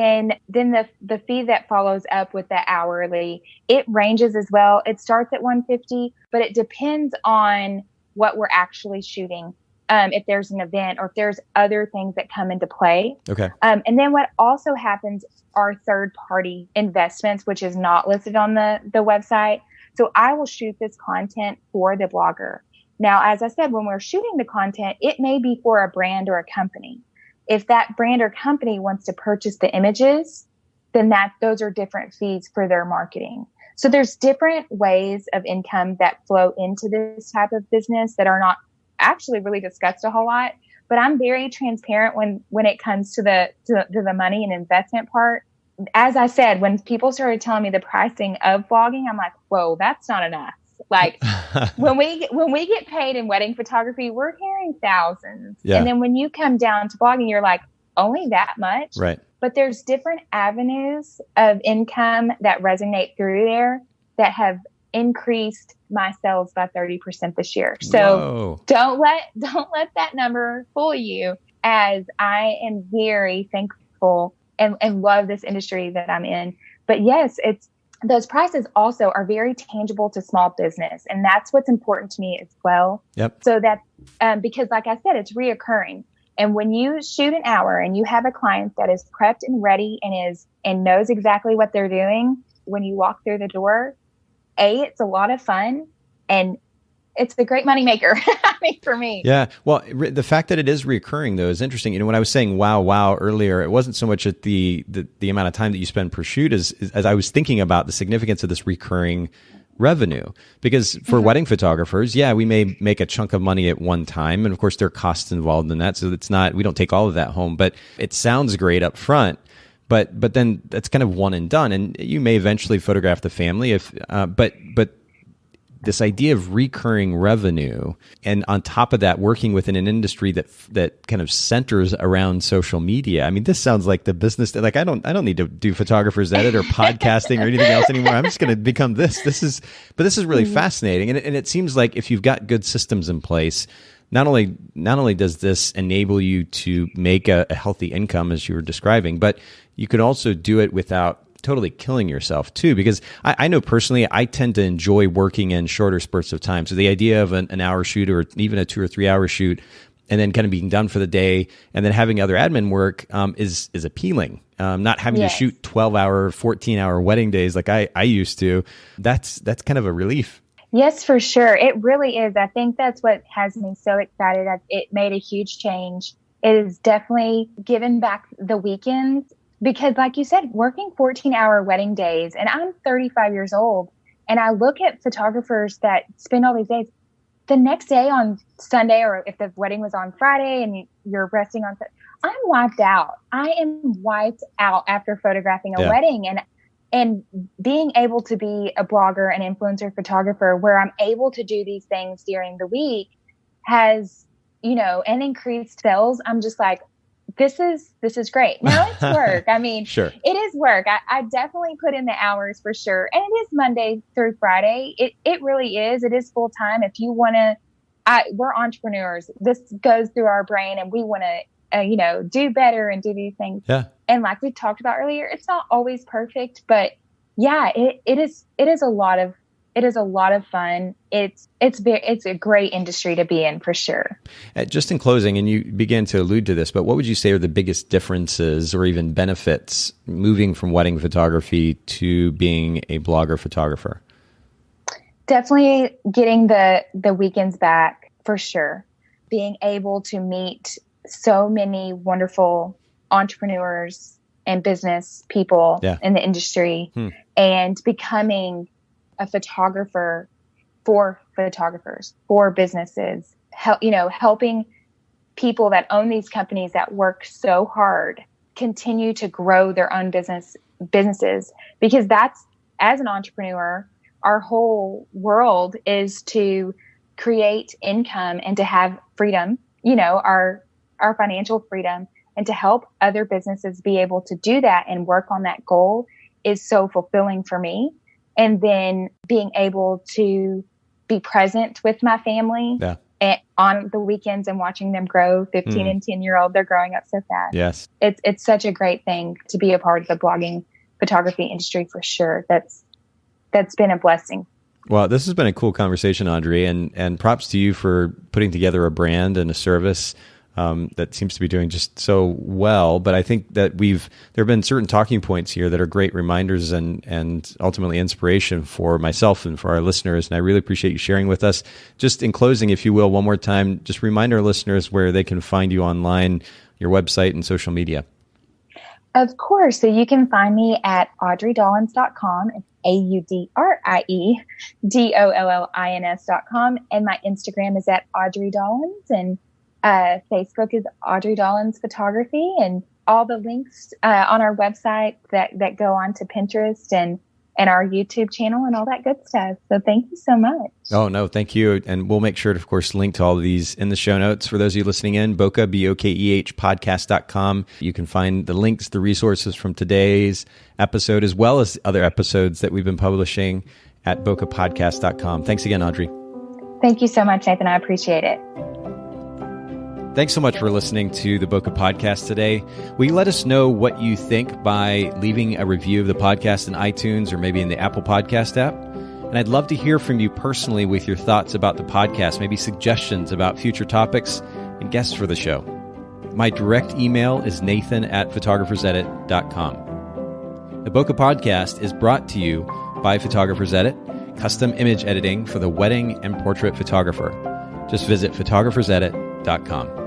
then the fee that follows up with the hourly, it ranges as well. It starts at $150, but it depends on what we're actually shooting. If there's an event or if there's other things that come into play. Okay. And then what also happens are third-party investments, which is not listed on the website. So I will shoot this content for the blogger. Now, as I said, when we're shooting the content, it may be for a brand or a company. If that brand or company wants to purchase the images, then those are different fees for their marketing. So there's different ways of income that flow into this type of business that are not actually really discussed a whole lot. But I'm very transparent when it comes to the money and investment part. As I said, when people started telling me the pricing of vlogging, I'm like, whoa, that's not enough. Like when we get paid in wedding photography, we're hearing thousands. Yeah. And then when you come down to blogging, you're like, only that much? Right. But there's different avenues of income that resonate through there that have increased my sales by 30% this year. So don't let that number fool you, as I am very thankful and love this industry that I'm in. But yes, those prices also are very tangible to small business. And that's what's important to me as well. Yep. So that, because like I said, it's reoccurring. And when you shoot an hour and you have a client that is prepped and ready and knows exactly what they're doing, when you walk through the door, it's a lot of fun and it's a great moneymaker. I mean, for me. Yeah. Well, the fact that it is reoccurring though is interesting. When I was saying wow earlier, it wasn't so much at the amount of time that you spend per shoot as I was thinking about the significance of this recurring revenue. Because for wedding photographers, we may make a chunk of money at one time, and of course there are costs involved in that. So we don't take all of that home, but it sounds great up front. But then that's kind of one and done, and you may eventually photograph the family but this idea of recurring revenue, and on top of that, working within an industry that kind of centers around social media. I mean, this sounds like the business that, like, I don't need to do photographer's edit or podcasting or anything else anymore. I'm just going to become this. This is really fascinating. And it seems like if you've got good systems in place, not only does this enable you to make a healthy income, as you were describing, but you could also do it without totally killing yourself too. Because I know personally, I tend to enjoy working in shorter spurts of time. So the idea of an hour shoot or even a 2 or 3 hour shoot, and then kind of being done for the day, and then having other admin work is appealing. Not having to shoot 12-hour, 14-hour wedding days like I used to. That's kind of a relief. Yes, for sure. It really is. I think that's what has me so excited. It made a huge change. It is definitely given back the weekends because, like you said, working 14-hour wedding days, and I'm 35 years old, and I look at photographers that spend all these days. The next day on Sunday, or if the wedding was on Friday and you're resting on Sunday, I'm wiped out. I am wiped out after photographing a wedding. And being able to be a blogger and influencer photographer where I'm able to do these things during the week has, and increased sales. I'm just like, this is great. Now it's work. I mean, sure. It is work. I definitely put in the hours for sure. And it is Monday through Friday. It really is. It is full time. If you want to, we're entrepreneurs. This goes through our brain and we want to, do better and do these things. Yeah. And like we talked about earlier, it's not always perfect, but yeah, it is a lot of fun. It's a great industry to be in for sure. Just in closing, and you began to allude to this, but what would you say are the biggest differences or even benefits moving from wedding photography to being a blogger photographer? Definitely getting the weekends back for sure. Being able to meet so many wonderful entrepreneurs and business people in the industry and becoming a photographer for photographers, for businesses, helping people that own these companies that work so hard continue to grow their own businesses, because that's, as an entrepreneur, our whole world is to create income and to have freedom, our financial freedom, and to help other businesses be able to do that and work on that goal is so fulfilling for me. And then being able to be present with my family on the weekends and watching them grow, 15 and 10-year-old, they're growing up so fast. Yes. It's such a great thing to be a part of the blogging photography industry for sure. That's been a blessing. Well, this has been a cool conversation, Audrie, and props to you for putting together a brand and a service that seems to be doing just so well. But I think that there have been certain talking points here that are great reminders and ultimately inspiration for myself and for our listeners. And I really appreciate you sharing with us. Just in closing, if you will, one more time, just remind our listeners where they can find you online, your website and social media. Of course. So you can find me at audriedollins.com. It's AudrieDollins.com. And my Instagram is at Audrie Dollins, and Facebook is Audrie Dollins Photography, and all the links on our website that go on to Pinterest and our YouTube channel and all that good stuff. So thank you so much. Oh, no, thank you. And we'll make sure to, of course, link to all of these in the show notes. For those of you listening in, Bokeh, Bokeh podcast.com. You can find the links, the resources from today's episode, as well as other episodes that we've been publishing at bokehpodcast.com. Thanks again, Audrie. Thank you so much, Nathan. I appreciate it. Thanks so much for listening to the Bokeh Podcast today. Will you let us know what you think by leaving a review of the podcast in iTunes or maybe in the Apple Podcast app? And I'd love to hear from you personally with your thoughts about the podcast, maybe suggestions about future topics and guests for the show. My direct email is nathan@photographersedit.com. The Bokeh Podcast is brought to you by Photographers Edit, custom image editing for the wedding and portrait photographer. Just visit photographersedit.com.